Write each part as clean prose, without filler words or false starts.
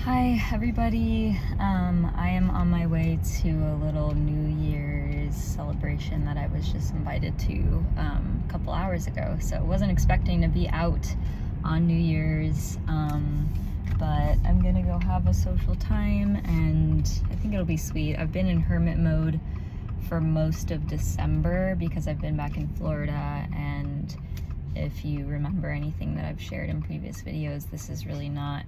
Hi everybody, I am on my way to a little New Year's celebration that I was just invited to a couple hours ago, so I wasn't expecting to be out on New Year's, but I'm gonna go have a social time and I think it'll be sweet. I've been in hermit mode for most of December because I've been back in Florida, and if you remember anything that I've shared in previous videos, this is really not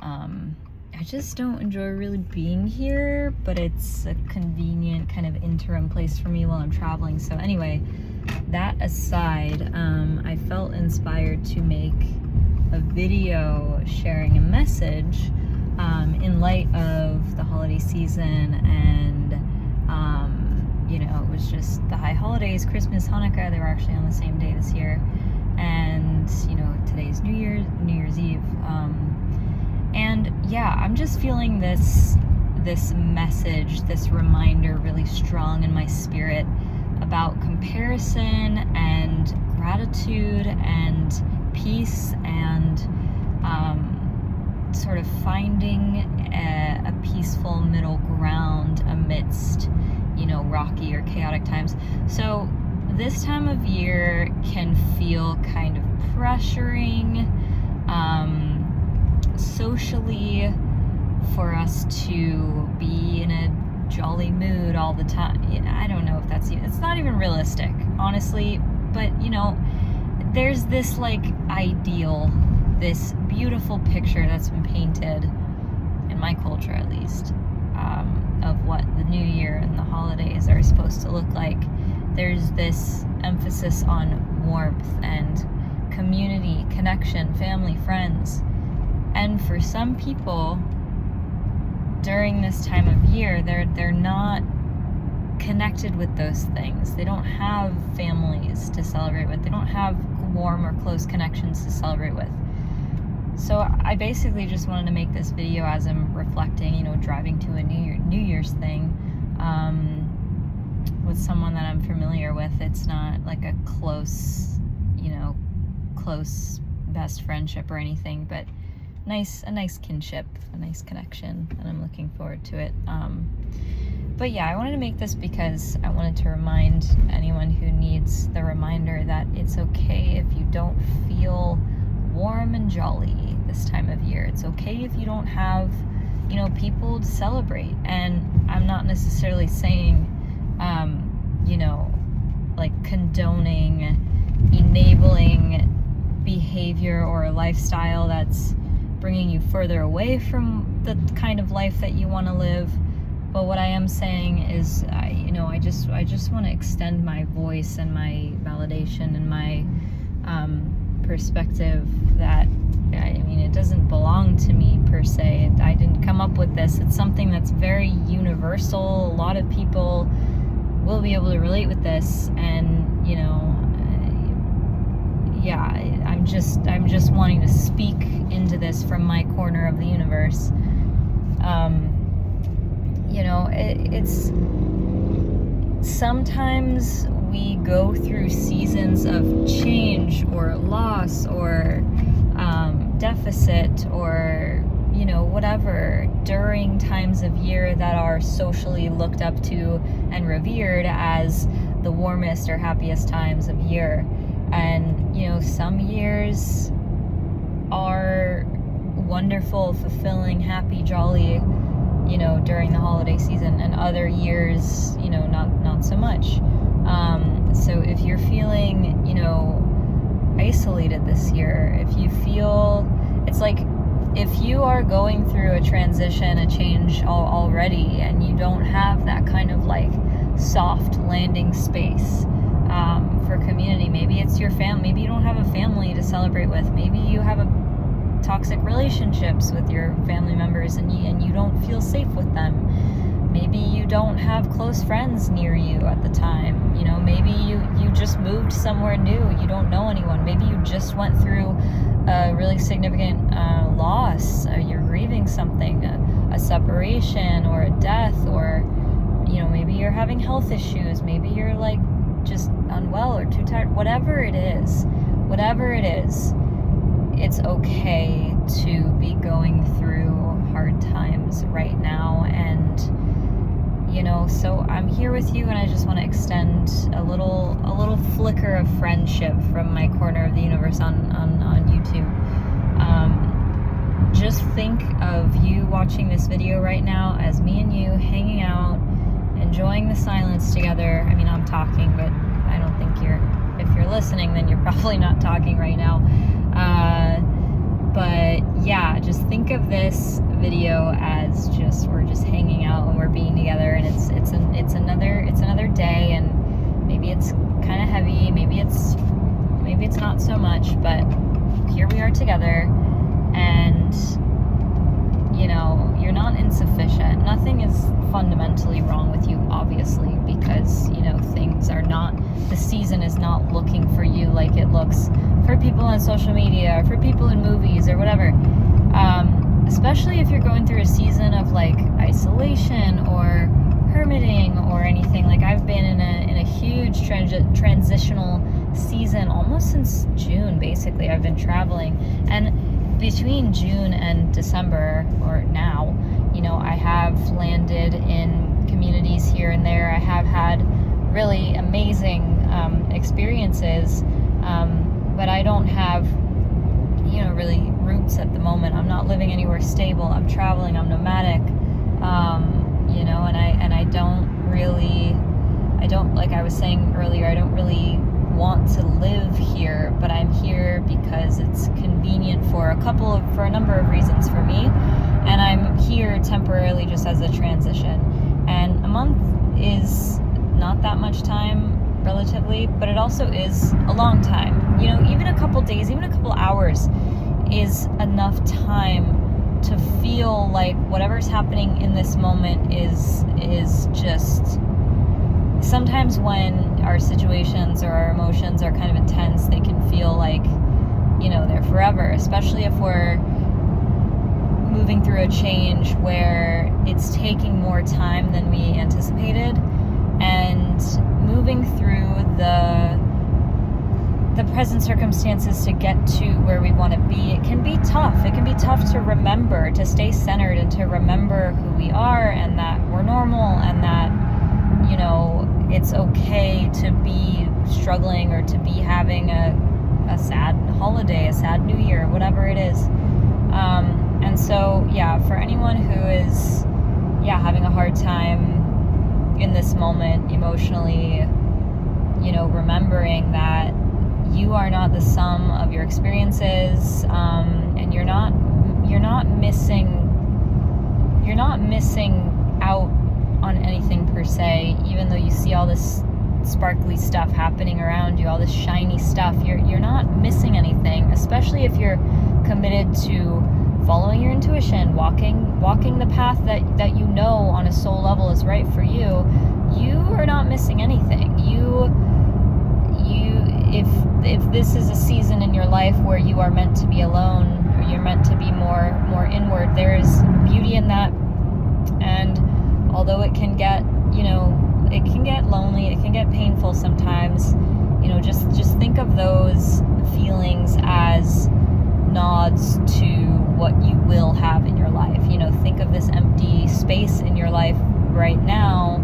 I just don't enjoy really being here, but it's a convenient kind of interim place for me while I'm traveling. So anyway, that aside, I felt inspired to make a video sharing a message in light of the holiday season, and you know, it was just the high holidays, Christmas, Hanukkah. They were actually on the same day this year, and you know, today's New Year's Eve. And yeah, I'm just feeling this message, this reminder really strong in my spirit about comparison and gratitude and peace and sort of finding a peaceful middle ground amidst, you know, rocky or chaotic times. So this time of year can feel kind of pressuring, socially, for us to be in a jolly mood all the time. I don't know if it's not even realistic, honestly, but you know, there's this like ideal, this beautiful picture that's been painted, in my culture at least, of what the new year and the holidays are supposed to look like. There's this emphasis on warmth and community, connection, family, friends. And for some people, during this time of year, they're not connected with those things. They don't have families to celebrate with. They don't have warm or close connections to celebrate with. So I basically just wanted to make this video as I'm reflecting, you know, driving to a New Year's thing with someone that I'm familiar with. It's not like a close best friendship or anything, but a nice kinship, a nice connection, and I'm looking forward to it. But yeah, I wanted to make this because I wanted to remind anyone who needs the reminder that it's okay if you don't feel warm and jolly this time of year. It's okay if you don't have, you know, people to celebrate. And I'm not necessarily saying, you know, like condoning, enabling behavior or a lifestyle that's bringing you further away from the kind of life that you want to live. But what I am saying is, I just want to extend my voice and my validation and my perspective that, I mean, it doesn't belong to me per se. I didn't come up with this. It's something that's very universal. A lot of people will be able to relate with this, and you know, yeah, I'm just wanting to speak into this from my corner of the universe. You know, it's sometimes we go through seasons of change or loss or deficit or, you know, whatever, during times of year that are socially looked up to and revered as the warmest or happiest times of year. And, you know, some years are wonderful, fulfilling, happy, jolly, you know, during the holiday season, and other years, you know, not so much. So if you're feeling, you know, isolated this year, if you feel, it's like, if you are going through a transition, a change already, and you don't have that kind of like soft landing space for community, maybe it's your family, maybe you don't have a family to celebrate with, maybe you have toxic relationships with your family members and you don't feel safe with them, maybe you don't have close friends near you at the time, you know, maybe you just moved somewhere new, you don't know anyone, maybe you just went through a really significant loss, you're grieving something, a separation or a death, or, you know, maybe you're having health issues, maybe you're like just unwell or too tired, whatever it is, it's okay to be going through hard with you, and I just want to extend a little flicker of friendship from my corner of the universe on YouTube. Just think of you watching this video right now as me and you hanging out, enjoying the silence together. I mean, I'm talking, but I don't think if you're listening, then you're probably not talking right now. But yeah, just think of this video as we're just hanging out and we're being together, and it's another day, and maybe it's kind of heavy, maybe it's not so much, but here we are together. And you know, you're not insufficient. Nothing is fundamentally wrong with you, obviously, because, you know, the season is not looking for you like it looks for people on social media or for people in movies or whatever. Especially if you're going through a season of like isolation or hermiting or anything. Like, I've been in a huge transitional season almost since June. Basically, I've been traveling, and between June and December, or now, you know, I have landed in communities here and there. I have had really amazing experiences, but I don't have, you know, really roots at the moment. I'm not living anywhere stable. I'm traveling. I'm nomadic, you know, and I don't, like I was saying earlier, I don't really want to live here, but I'm here because it's convenient for a number of reasons for me, and I'm here temporarily just as a transition. And a month is not that much time relatively, but it also is a long time. You know, even a couple days, even a couple hours is enough time to feel like whatever's happening in this moment is just. Sometimes when our situations or our emotions are kind of intense, they can feel like, you know, they're forever, especially if we're moving through a change where it's taking more time than we anticipated, and moving through the present circumstances to get to where we want to be. It can be tough. It can be tough to remember, to stay centered, and to remember who we are, and that we're normal, and that, you know, it's okay to be struggling or to be having a sad holiday, a sad New Year, whatever it is. And so, yeah, for anyone who is, having a hard time in this moment emotionally, you know, remembering that you are not the sum of your experiences, and you're not missing out on anything per se, even though you see all this sparkly stuff happening around you, all this shiny stuff. You're not missing anything, especially if you're committed to following your intuition, walking the path that you know on a soul level is right for you. You are not missing anything. If this is a season in your life where you are meant to be alone, or you're meant to be more inward, there is beauty in that. And although it can get, you know, it can get lonely, it can get painful sometimes, you know, just think of those feelings as nods to what you will have in your life. You know, think of this empty space in your life right now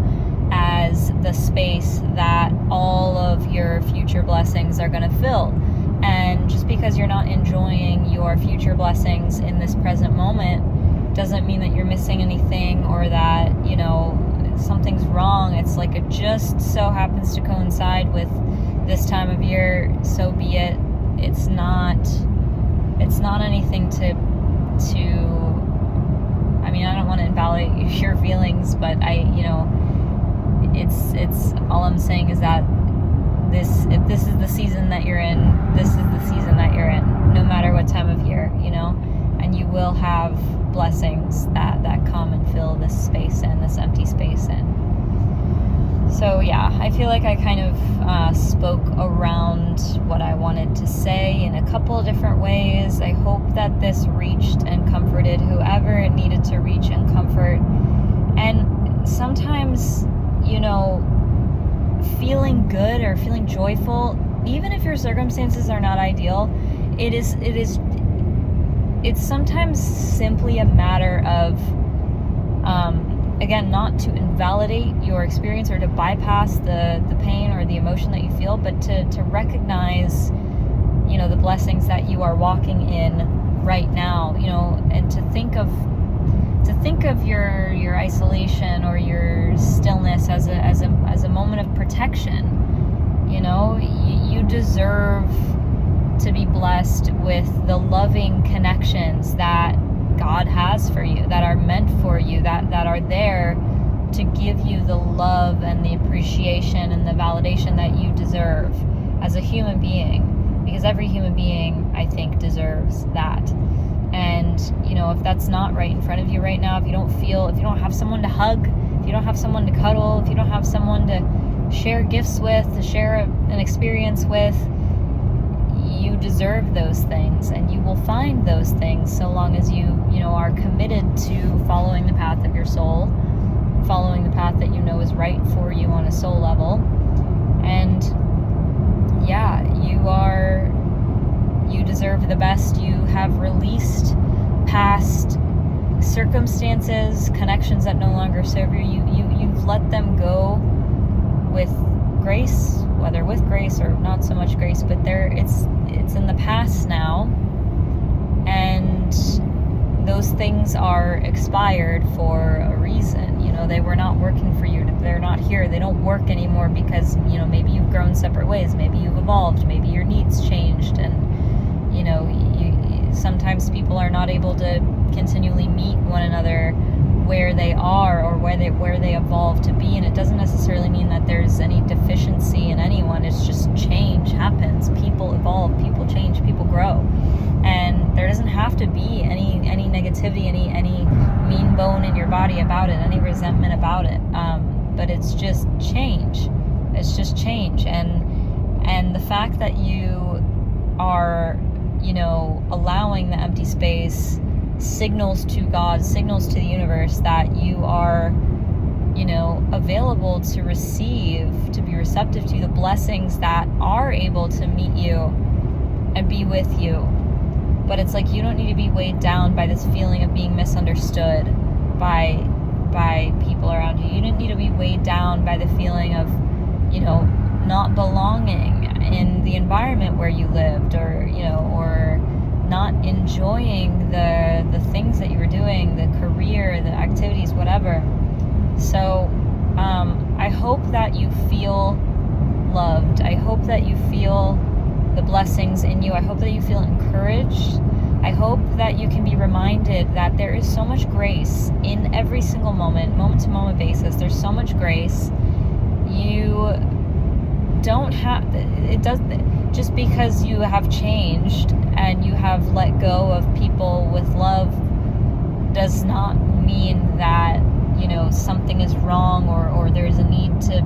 as the space that all of your future blessings are going to fill. And just because you're not enjoying your future blessings in this present moment doesn't mean that you're missing anything, or that, you know, something's wrong. It's like it just so happens to coincide with this time of year, so be it. It's not anything to I mean, I don't want to invalidate your feelings, but it's all I'm saying is that if this is the season that you're in, this is the season that you're in, no matter what time of year, you know, and you will have blessings that come and fill this space in, this empty space in. So yeah, I feel like I kind of spoke around what I wanted to say in a couple of different ways. I hope that this reached and comforted whoever it needed to reach and comfort. And sometimes, you know, feeling good or feeling joyful, even if your circumstances are not ideal, it's sometimes simply a matter of again, not to invalidate your experience or to bypass the pain or the emotion that you feel, but to recognize, you know, the blessings that you are walking in right now, you know, and to think of your isolation or your stillness as a moment of protection. You know, you deserve to be blessed with the loving connections that God has for you, that are meant for you, that are there to give you the love and the appreciation and the validation that you deserve as a human being, because every human being, I think, deserves that. And, you know, if that's not right in front of you right now, if you don't have someone to hug, if you don't have someone to cuddle, if you don't have someone to share gifts with, to share an experience with, you deserve those things, and you will find those things so long as you know, are committed to following the path of your soul, following the path that you know is right for you on a soul level. And yeah, you deserve the best. You have released past circumstances, connections that no longer serve you. You've let them go with grace, whether with grace or not so much grace, but it's in the past now, and those things are expired for a reason. You know, they were not working for you. They're not here. They don't work anymore because, you know, maybe you've grown separate ways, maybe you've evolved, maybe your needs changed, and, you know, sometimes people are not able to continually meet one another where they are or where they evolve to be. And it doesn't necessarily mean that there's any deficiency in anyone. It's just change happens. People evolve, people change, people grow, and there doesn't have to be any negativity, any mean bone in your body about it, any resentment about it. But it's just change. It's just change, and the fact that you are, you know, allowing the empty space signals to God, signals to the universe that you are, you know, available to receive, to be receptive to the blessings that are able to meet you and be with you. But it's like, you don't need to be weighed down by this feeling of being misunderstood by people around you. You don't need to be weighed down by the feeling of, you know, not belonging in the environment where you lived, or, you know, or not enjoying the things that you were doing, the career, the activities, whatever. So I hope that you feel loved. I hope that you feel the blessings in you. I hope that you feel encouraged. I hope that you can be reminded that there is so much grace in every single moment to moment basis. There's so much grace. You don't have, it does, just because you have changed and you have let go of people with love does not mean that, you know, something is wrong or there's a need to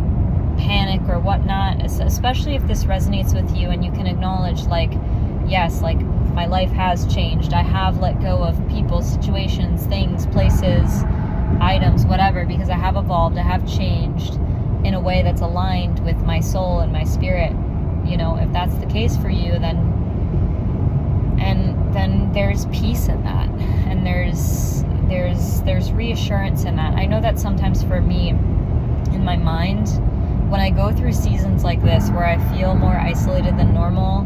panic or whatnot, especially if this resonates with you and you can acknowledge, like, yes, like, my life has changed. I have let go of people, situations, things, places, items, whatever, because I have evolved, I have changed in a way that's aligned with my soul and my spirit. You know, if that's the case for you, then there's peace in that, and there's reassurance in that. I know that sometimes for me, in my mind, when I go through seasons like this where I feel more isolated than normal,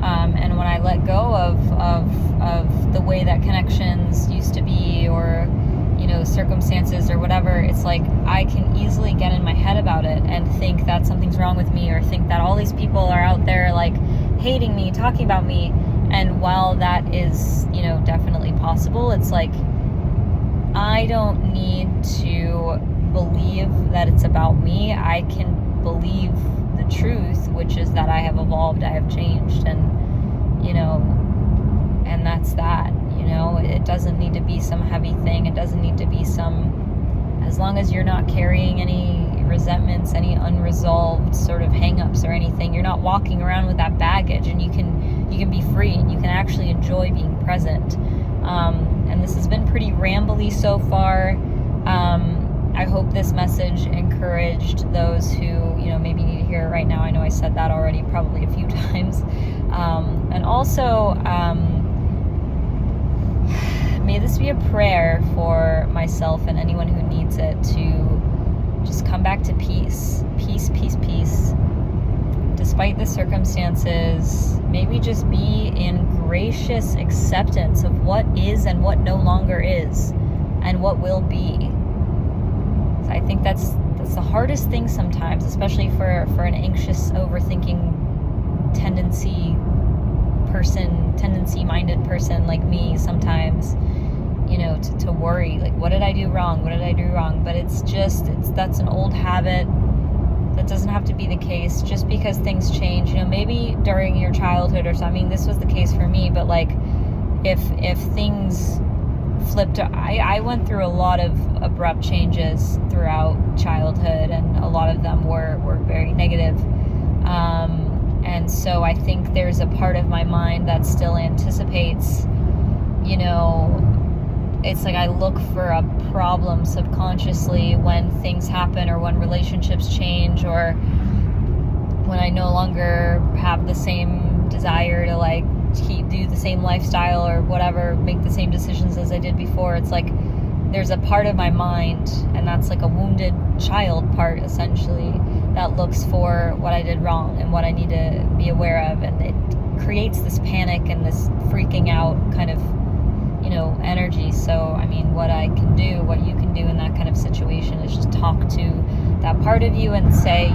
and when I let go of the way that connections used to be, or, you know, circumstances or whatever, it's like I can easily get in my head about it and think that something's wrong with me, or think that all these people are out there, like, hating me, talking about me. And while that is, you know, definitely possible, it's like, I don't need to believe that it's about me. I can believe the truth, which is that I have evolved, I have changed, and, you know, and that's that. You know, it doesn't need to be some heavy thing. It doesn't need to be as long as you're not carrying any resentments, any unresolved sort of hang-ups or anything, you're not walking around with that baggage, and you can be free, and you can actually enjoy being present. And this has been pretty rambly so far. I hope this message encouraged those who, you know, maybe need to hear it right now. I know I said that already probably a few times. And also, may this be a prayer for myself and anyone who needs it, to just come back to peace. Peace, peace, peace. Despite the circumstances, maybe just be in gracious acceptance of what is and what no longer is, and what will be. So I think that's the hardest thing sometimes, especially for an anxious, overthinking tendency-minded person like me sometimes, to worry, like, what did I do wrong? What did I do wrong? But that's an old habit. That doesn't have to be the case just because things change. Maybe during your childhood or something, this was the case for me, but like if things flipped, I went through a lot of abrupt changes throughout childhood, and a lot of them were very negative. And so I think there's a part of my mind that still anticipates, it's like I look for a problem subconsciously when things happen, or when relationships change, or when I no longer have the same desire to like do the same lifestyle or whatever, make the same decisions as I did before. It's like there's a part of my mind, and that's like a wounded child part essentially, that looks for what I did wrong and what I need to be aware of, and it creates this panic and this freaking out kind of energy. So I mean, what you can do in that kind of situation is just talk to that part of you and say,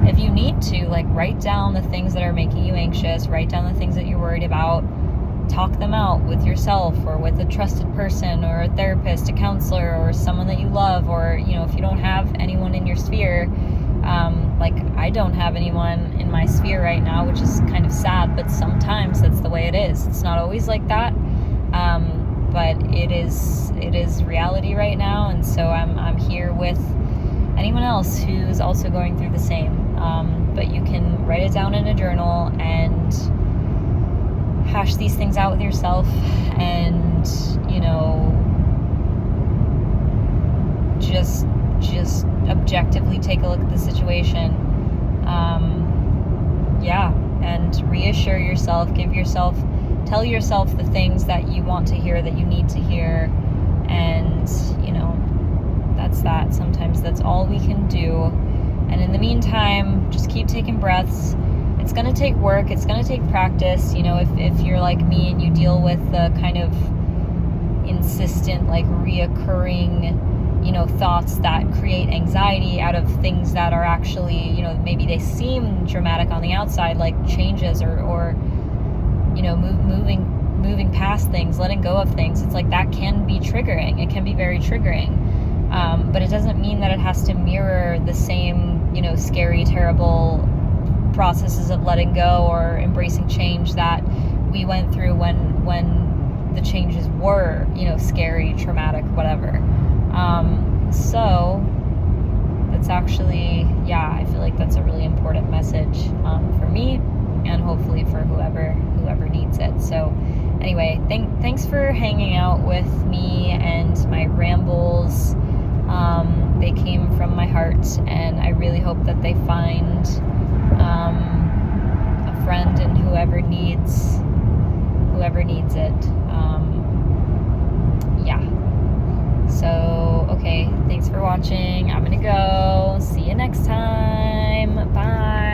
if you need to, like, write down the things that are making you anxious, write down the things that you're worried about, talk them out with yourself or with a trusted person or a therapist, a counselor, or someone that you love, or if you don't have anyone in your sphere, like I don't have anyone in my sphere right now, which is kind of sad, but sometimes that's the way it is. It's not always like that. But it is reality right now, and so I'm here with anyone else who's also going through the same. But you can write it down in a journal and hash these things out with yourself, and just objectively take a look at the situation. And reassure yourself, tell yourself the things that you want to hear, that you need to hear, and that's that. Sometimes that's all we can do. And in the meantime, just keep taking breaths. It's going to take work, it's going to take practice. If you're like me and you deal with the kind of insistent, like, reoccurring thoughts that create anxiety out of things that are actually, maybe they seem dramatic on the outside, like changes or moving past things, letting go of things. It's like that can be triggering. It can be very triggering. But it doesn't mean that it has to mirror the same, scary, terrible processes of letting go or embracing change that we went through when the changes were, scary, traumatic, whatever. So that's actually, I feel like that's a really important message for me, and hopefully for whoever needs it. So anyway, thanks for hanging out with me and my rambles. They came from my heart, and I really hope that they find a friend in whoever needs it. So, okay, thanks for watching. I'm gonna go. See you next time. Bye.